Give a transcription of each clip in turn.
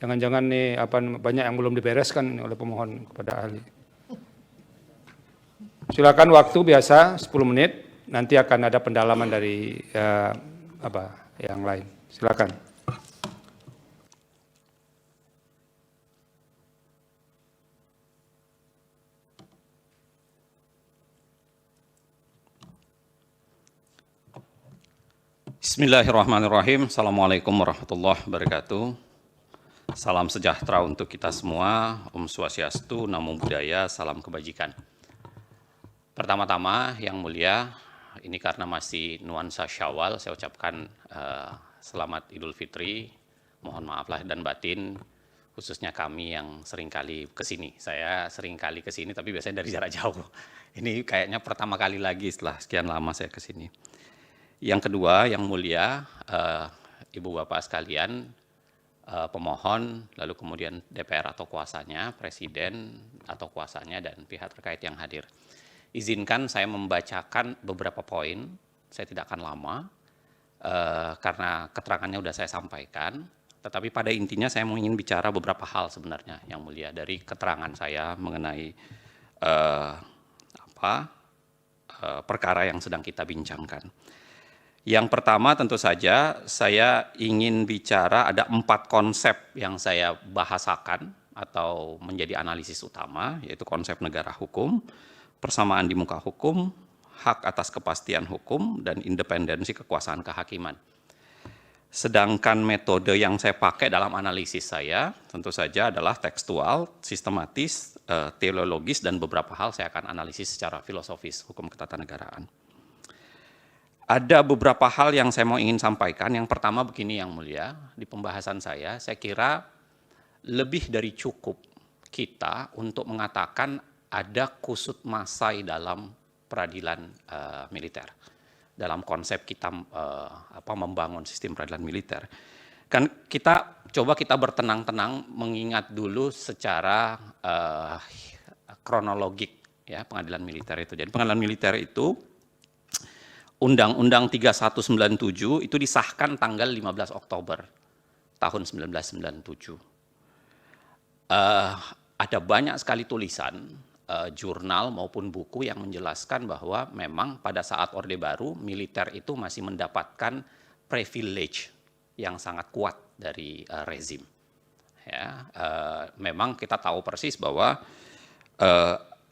Jangan-jangan nih banyak yang belum dibereskan oleh pemohon kepada ahli. Silakan, waktu biasa 10 menit. Nanti akan ada pendalaman dari yang lain. Silakan. Bismillahirrahmanirrahim. Assalamualaikum warahmatullahi wabarakatuh. Salam sejahtera untuk kita semua. Om Swastiastu, Namo Buddhaya, salam kebajikan. Pertama-tama, Yang Mulia, ini karena masih nuansa Syawal, saya ucapkan selamat Idul Fitri. Mohon maaf lahir dan batin, khususnya kami yang seringkali kesini. Saya seringkali kesini, tapi biasanya dari jarak jauh. Ini kayaknya pertama kali lagi setelah sekian lama saya kesini. Yang kedua, Yang Mulia, Ibu Bapak sekalian, pemohon, lalu kemudian DPR atau kuasanya, Presiden atau kuasanya, dan pihak terkait yang hadir. Izinkan saya membacakan beberapa poin, saya tidak akan lama, karena keterangannya sudah saya sampaikan, tetapi pada intinya saya ingin bicara beberapa hal sebenarnya, Yang Mulia, dari keterangan saya mengenai perkara yang sedang kita bincangkan. Yang pertama tentu saja saya ingin bicara ada 4 konsep yang saya bahasakan atau menjadi analisis utama, yaitu konsep negara hukum, persamaan di muka hukum, hak atas kepastian hukum, dan independensi kekuasaan kehakiman. Sedangkan metode yang saya pakai dalam analisis saya tentu saja adalah tekstual, sistematis, teleologis, dan beberapa hal saya akan analisis secara filosofis hukum ketatanegaraan. Ada beberapa hal yang saya ingin sampaikan. Yang pertama begini, Yang Mulia, di pembahasan saya kira lebih dari cukup kita untuk mengatakan ada kusut masai dalam peradilan militer. Dalam konsep kita membangun sistem peradilan militer. Kan kita bertenang-tenang mengingat dulu secara kronologik ya pengadilan militer itu. Jadi pengadilan militer itu Undang-Undang 3197 itu disahkan tanggal 15 Oktober tahun 1997. Ada banyak sekali tulisan, jurnal maupun buku yang menjelaskan bahwa memang pada saat Orde Baru, militer itu masih mendapatkan privilege yang sangat kuat dari rezim. Ya, memang kita tahu persis bahwa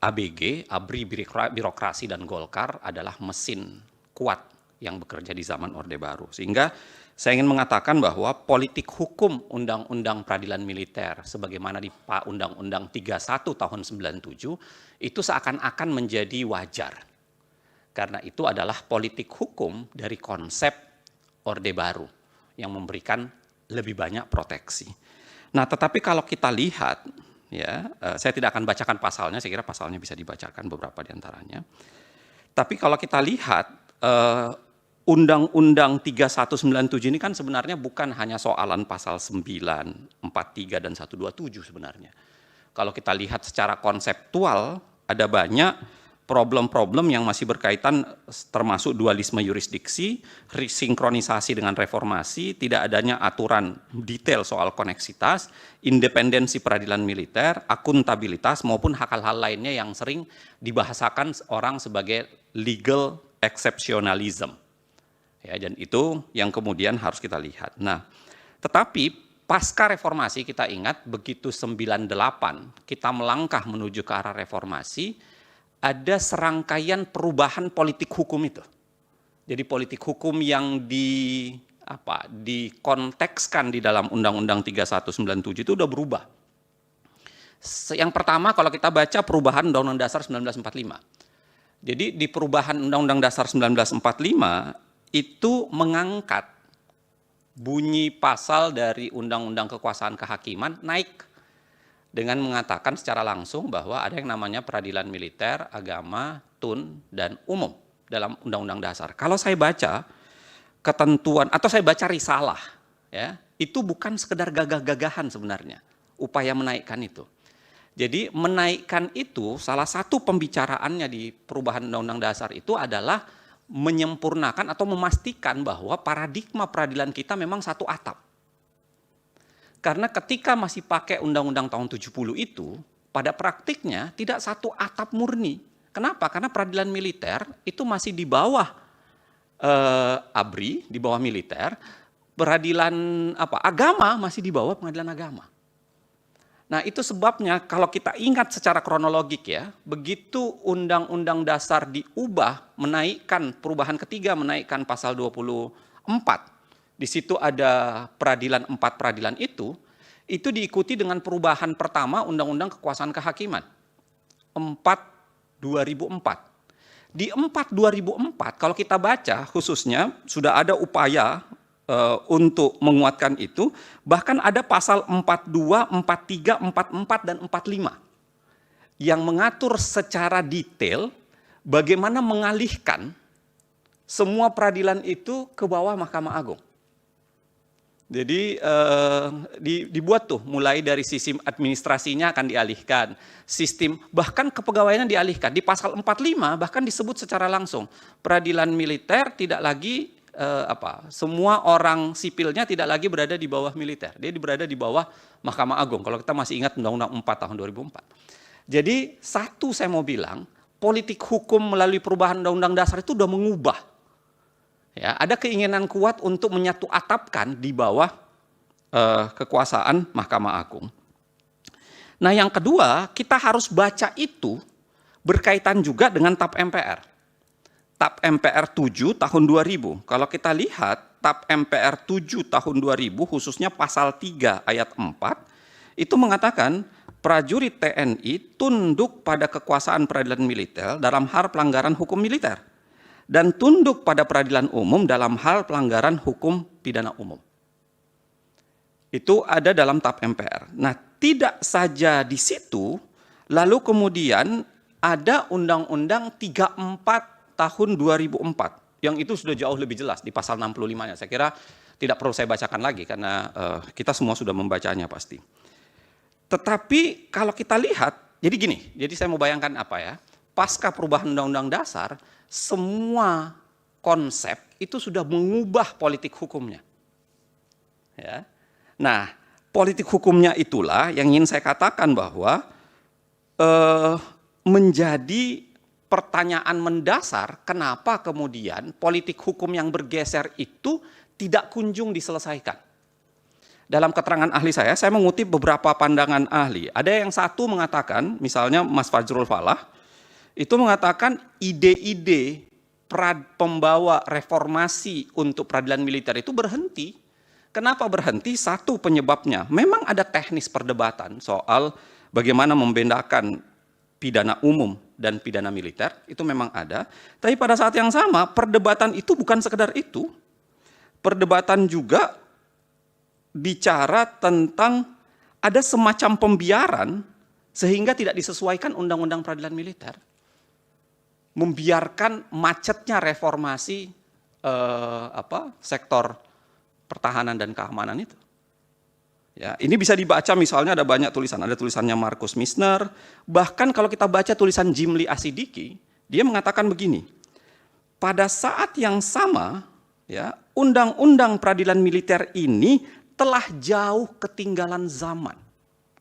ABG, ABRI Birokrasi dan Golkar adalah mesin kuat yang bekerja di zaman Orde Baru. Sehingga saya ingin mengatakan bahwa politik hukum Undang-Undang Peradilan Militer sebagaimana di Undang-Undang 31 tahun 97 itu seakan-akan menjadi wajar. Karena itu adalah politik hukum dari konsep Orde Baru yang memberikan lebih banyak proteksi. Nah, tetapi kalau kita lihat, ya, saya tidak akan bacakan pasalnya, saya kira pasalnya bisa dibacakan beberapa di antaranya. Tapi kalau kita lihat, Undang-Undang 3197 ini kan sebenarnya bukan hanya soalan pasal 9, 43, dan 127 sebenarnya. Kalau kita lihat secara konseptual, ada banyak problem-problem yang masih berkaitan termasuk dualisme yurisdiksi, sinkronisasi dengan reformasi, tidak adanya aturan detail soal koneksitas, independensi peradilan militer, akuntabilitas, maupun hal-hal lainnya yang sering dibahasakan orang sebagai legal exceptionalism. Ya, dan itu yang kemudian harus kita lihat. Nah, tetapi pasca reformasi kita ingat begitu 98 kita melangkah menuju ke arah reformasi, ada serangkaian perubahan politik hukum itu. Jadi politik hukum yang dikontekskan di dalam Undang-Undang 3197 itu udah berubah. Yang pertama kalau kita baca perubahan Undang-Undang Dasar 1945. Jadi di perubahan Undang-Undang Dasar 1945 itu mengangkat bunyi pasal dari Undang-Undang Kekuasaan Kehakiman naik dengan mengatakan secara langsung bahwa ada yang namanya peradilan militer, agama, tun, dan umum dalam Undang-Undang Dasar. Kalau saya baca ketentuan atau saya baca risalah, ya, itu bukan sekedar gagah-gagahan sebenarnya upaya menaikkan itu. Jadi menaikkan itu salah satu pembicaraannya di perubahan Undang-Undang Dasar itu adalah menyempurnakan atau memastikan bahwa paradigma peradilan kita memang satu atap. Karena ketika masih pakai Undang-Undang tahun 70 itu, pada praktiknya tidak satu atap murni. Kenapa? Karena peradilan militer itu masih di bawah ABRI, di bawah militer, peradilan agama masih di bawah pengadilan agama. Nah, itu sebabnya kalau kita ingat secara kronologik ya, begitu Undang-Undang Dasar diubah, menaikkan perubahan ketiga, menaikkan pasal 24. Di situ ada peradilan, 4 peradilan itu diikuti dengan perubahan pertama Undang-Undang Kekuasaan Kehakiman. 4/2004. Di 4/2004 kalau kita baca khususnya sudah ada upaya untuk menguatkan itu, bahkan ada pasal 42, 43, 44, dan 45 yang mengatur secara detail bagaimana mengalihkan semua peradilan itu ke bawah Mahkamah Agung. Jadi dibuat tuh mulai dari sistem administrasinya akan dialihkan, sistem bahkan kepegawaiannya dialihkan. Di pasal 45 bahkan disebut secara langsung peradilan militer tidak lagi semua orang sipilnya tidak lagi berada di bawah militer. Dia berada di bawah Mahkamah Agung. Kalau kita masih ingat Undang-Undang 4 tahun 2004. Jadi satu saya mau bilang, politik hukum melalui perubahan Undang-Undang Dasar itu sudah mengubah. Ya, ada keinginan kuat untuk menyatu atapkan di bawah kekuasaan Mahkamah Agung. Nah, yang kedua, kita harus baca itu berkaitan juga dengan TAP MPR. TAP MPR 7 tahun 2000. Kalau kita lihat TAP MPR 7 tahun 2000 khususnya pasal 3 ayat 4 itu mengatakan prajurit TNI tunduk pada kekuasaan peradilan militer dalam hal pelanggaran hukum militer dan tunduk pada peradilan umum dalam hal pelanggaran hukum pidana umum. Itu ada dalam TAP MPR. Nah, tidak saja di situ, lalu kemudian ada Undang-Undang 34 tahun 2004, yang itu sudah jauh lebih jelas di pasal 65-nya. Saya kira tidak perlu saya bacakan lagi karena kita semua sudah membacanya pasti. Tetapi kalau kita lihat, jadi gini, jadi saya mau bayangkan pasca perubahan Undang-Undang Dasar, semua konsep itu sudah mengubah politik hukumnya. Ya. Nah, politik hukumnya itulah yang ingin saya katakan bahwa menjadi pertanyaan mendasar kenapa kemudian politik hukum yang bergeser itu tidak kunjung diselesaikan. Dalam keterangan ahli saya mengutip beberapa pandangan ahli. Ada yang satu mengatakan, misalnya Mas Fajrul Falah, itu mengatakan ide-ide pembawa reformasi untuk peradilan militer itu berhenti. Kenapa berhenti? Satu penyebabnya, memang ada teknis perdebatan soal bagaimana membedakan pidana umum dan pidana militer, itu memang ada. Tapi pada saat yang sama, perdebatan itu bukan sekedar itu. Perdebatan juga bicara tentang ada semacam pembiaran sehingga tidak disesuaikan undang-undang peradilan militer. Membiarkan macetnya reformasi sektor pertahanan dan keamanan itu. Ya, ini bisa dibaca misalnya ada banyak tulisan, ada tulisannya Markus Misner, bahkan kalau kita baca tulisan Jimli Asidiki, dia mengatakan begini, pada saat yang sama, ya, undang-undang peradilan militer ini telah jauh ketinggalan zaman.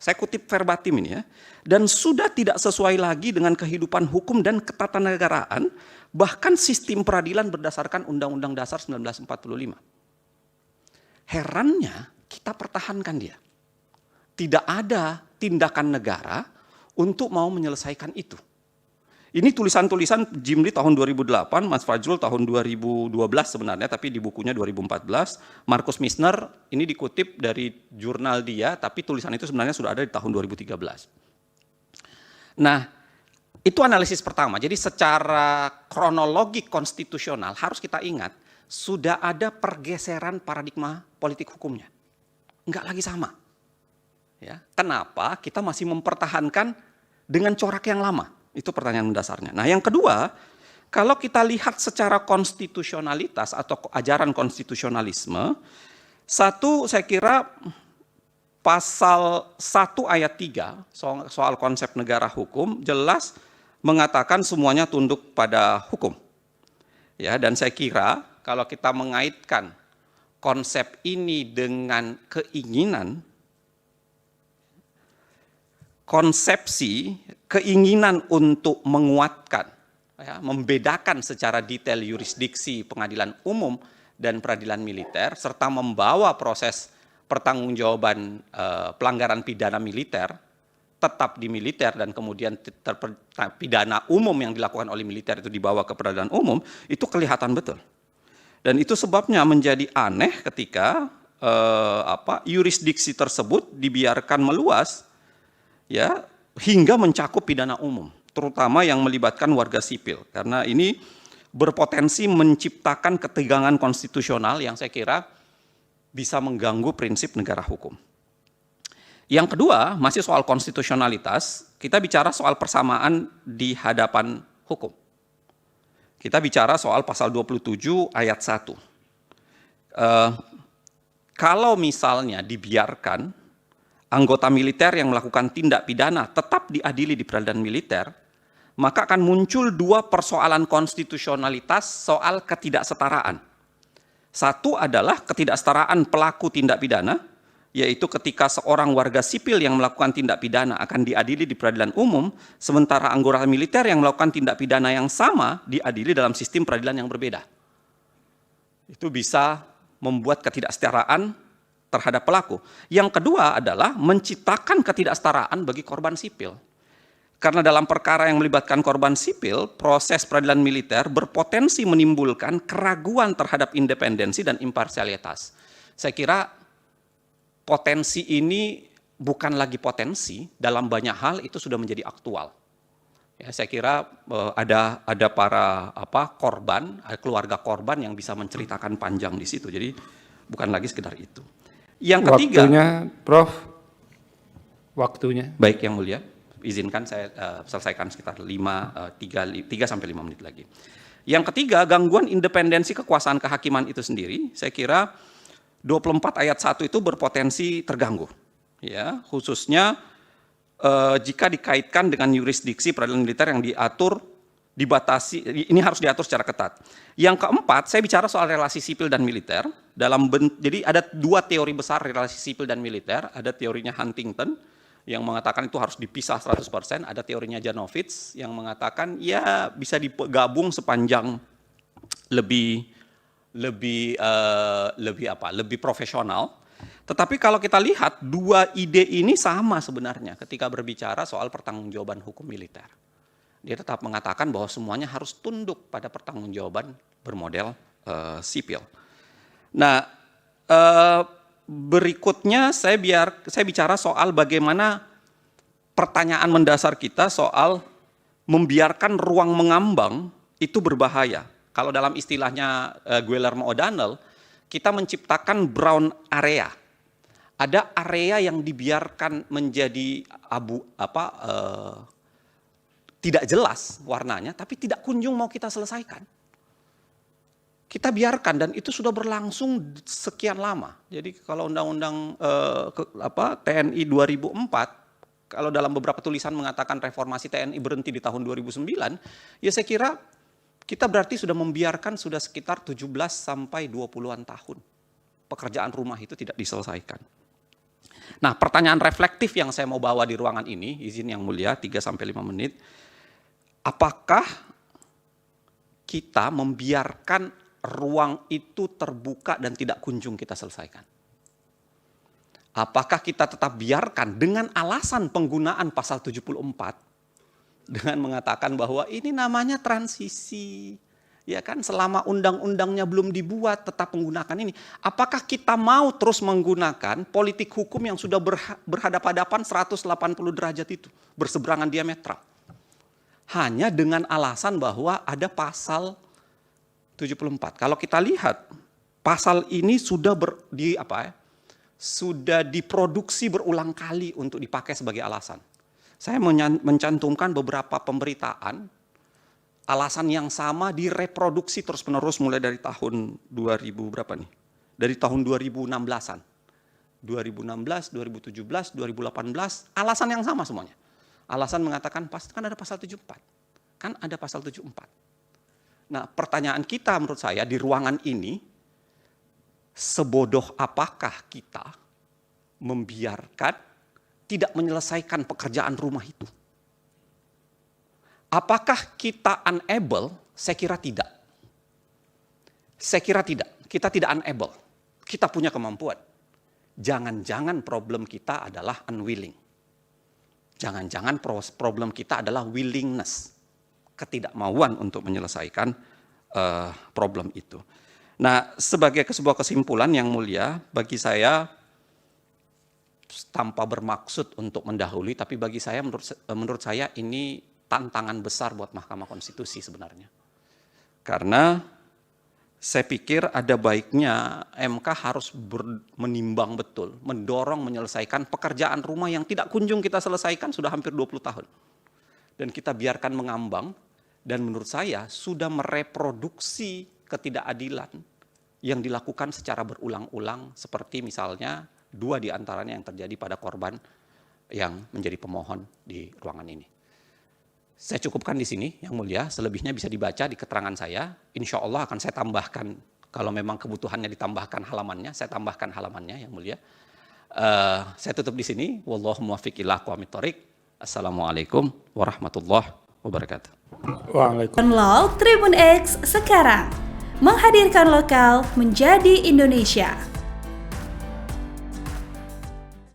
Saya kutip verbatim ini ya, dan sudah tidak sesuai lagi dengan kehidupan hukum dan ketatanegaraan, bahkan sistem peradilan berdasarkan Undang-Undang Dasar 1945. Herannya, kita pertahankan dia. Tidak ada tindakan negara untuk mau menyelesaikan itu. Ini tulisan-tulisan Jimli tahun 2008, Mas Fajrul tahun 2012 sebenarnya, tapi di bukunya 2014. Markus Misner, ini dikutip dari jurnal dia, tapi tulisan itu sebenarnya sudah ada di tahun 2013. Nah, itu analisis pertama. Jadi secara kronologi konstitusional harus kita ingat, sudah ada pergeseran paradigma politik hukumnya. Enggak lagi sama. Ya, kenapa kita masih mempertahankan dengan corak yang lama? Itu pertanyaan mendasarnya. Nah, yang kedua, kalau kita lihat secara konstitusionalitas atau ajaran konstitusionalisme, satu saya kira pasal 1 ayat 3 soal konsep negara hukum jelas mengatakan semuanya tunduk pada hukum. Ya, dan saya kira kalau kita mengaitkan konsep ini dengan keinginan konsepsi keinginan untuk menguatkan, ya, membedakan secara detail yurisdiksi pengadilan umum dan peradilan militer, serta membawa proses pertanggungjawaban pelanggaran pidana militer tetap di militer dan kemudian pidana umum yang dilakukan oleh militer itu dibawa ke peradilan umum, itu kelihatan betul. Dan itu sebabnya menjadi aneh ketika yurisdiksi tersebut dibiarkan meluas, ya, hingga mencakup pidana umum, terutama yang melibatkan warga sipil, karena ini berpotensi menciptakan ketegangan konstitusional yang saya kira bisa mengganggu prinsip negara hukum. Yang kedua, masih soal konstitusionalitas, kita bicara soal persamaan di hadapan hukum. Kita bicara soal pasal 27 ayat 1. Kalau misalnya dibiarkan anggota militer yang melakukan tindak pidana tetap diadili di peradilan militer, maka akan muncul dua persoalan konstitusionalitas soal ketidaksetaraan. Satu adalah ketidaksetaraan pelaku tindak pidana, yaitu ketika seorang warga sipil yang melakukan tindak pidana akan diadili di peradilan umum, sementara anggota militer yang melakukan tindak pidana yang sama diadili dalam sistem peradilan yang berbeda. Itu bisa membuat ketidaksetaraan terhadap pelaku. Yang kedua adalah menciptakan ketidaksetaraan bagi korban sipil. Karena dalam perkara yang melibatkan korban sipil, proses peradilan militer berpotensi menimbulkan keraguan terhadap independensi dan imparsialitas. Saya kira potensi ini bukan lagi potensi, dalam banyak hal itu sudah menjadi aktual. Ya, saya kira ada para korban, keluarga korban yang bisa menceritakan panjang di situ. Jadi bukan lagi sekedar itu. Yang ketiga, waktunya, Prof. Waktunya. Baik, Yang Mulia, izinkan saya selesaikan sekitar 3-5 menit lagi. Yang ketiga, gangguan independensi kekuasaan kehakiman itu sendiri, saya kira 24 ayat 1 itu berpotensi terganggu, ya, khususnya jika dikaitkan dengan yurisdiksi peradilan militer yang dibatasi, ini harus diatur secara ketat. Yang keempat, saya bicara soal relasi sipil dan militer. Jadi ada dua teori besar relasi sipil dan militer, ada teorinya Huntington yang mengatakan itu harus dipisah 100%, ada teorinya Janowitz yang mengatakan ya bisa digabung sepanjang lebih profesional. Tetapi kalau kita lihat dua ide ini sama sebenarnya ketika berbicara soal pertanggungjawaban hukum militer. Dia tetap mengatakan bahwa semuanya harus tunduk pada pertanggungjawaban bermodel sipil. Nah, berikutnya saya bicara soal bagaimana pertanyaan mendasar kita soal membiarkan ruang mengambang itu berbahaya. Kalau dalam istilahnya Guillermo O'Donnell, kita menciptakan brown area. Ada area yang dibiarkan menjadi tidak jelas warnanya, tapi tidak kunjung mau kita selesaikan. Kita biarkan dan itu sudah berlangsung sekian lama. Jadi kalau undang-undang TNI 2004, kalau dalam beberapa tulisan mengatakan reformasi TNI berhenti di tahun 2009, ya saya kira kita berarti sudah membiarkan sudah sekitar 17 sampai 20-an tahun. Pekerjaan rumah itu tidak diselesaikan. Nah, pertanyaan reflektif yang saya mau bawa di ruangan ini, izin Yang Mulia 3-5 menit, apakah kita membiarkan ruang itu terbuka dan tidak kunjung kita selesaikan? Apakah kita tetap biarkan dengan alasan penggunaan pasal 74 dengan mengatakan bahwa ini namanya transisi, ya kan, selama undang-undangnya belum dibuat tetap menggunakan ini. Apakah kita mau terus menggunakan politik hukum yang sudah berhadapan-hadapan 180 derajat itu, berseberangan diametral? Hanya dengan alasan bahwa ada pasal 74. Kalau kita lihat, pasal ini sudah sudah diproduksi berulang kali untuk dipakai sebagai alasan. Saya mencantumkan beberapa pemberitaan, alasan yang sama direproduksi terus-menerus mulai dari tahun 2000 berapa nih? Dari tahun 2016-an. 2016, 2017, 2018, alasan yang sama semuanya. Alasan mengatakan, kan ada pasal 74. Kan ada pasal 74. Nah, pertanyaan kita menurut saya di ruangan ini, sebodoh apakah kita membiarkan tidak menyelesaikan pekerjaan rumah itu. Apakah kita unable? Saya kira tidak. Saya kira tidak. Kita tidak unable. Kita punya kemampuan. Jangan-jangan problem kita adalah unwilling. Jangan-jangan problem kita adalah willingness. Ketidakmauan untuk menyelesaikan problem itu. Nah, sebagai sebuah kesimpulan yang mulia, bagi saya, tanpa bermaksud untuk mendahului, tapi bagi saya, menurut saya ini tantangan besar buat Mahkamah Konstitusi sebenarnya. Karena saya pikir ada baiknya MK harus menimbang betul, mendorong menyelesaikan pekerjaan rumah yang tidak kunjung kita selesaikan sudah hampir 20 tahun. Dan kita biarkan mengambang, dan menurut saya sudah mereproduksi ketidakadilan yang dilakukan secara berulang-ulang, seperti misalnya 2 di antaranya yang terjadi pada korban yang menjadi pemohon di ruangan ini. Saya cukupkan di sini, Yang Mulia. Selebihnya bisa dibaca di keterangan saya. Insya Allah akan saya tambahkan, kalau memang kebutuhannya ditambahkan halamannya, saya tambahkan halamannya, Yang Mulia. Saya tutup di sini. Wallahu muwaffiq ila aqwamit thoriq. Assalamualaikum warahmatullahi wabarakatuh. Waalaikumsalam. Download Tribun X sekarang. Menghadirkan lokal menjadi Indonesia.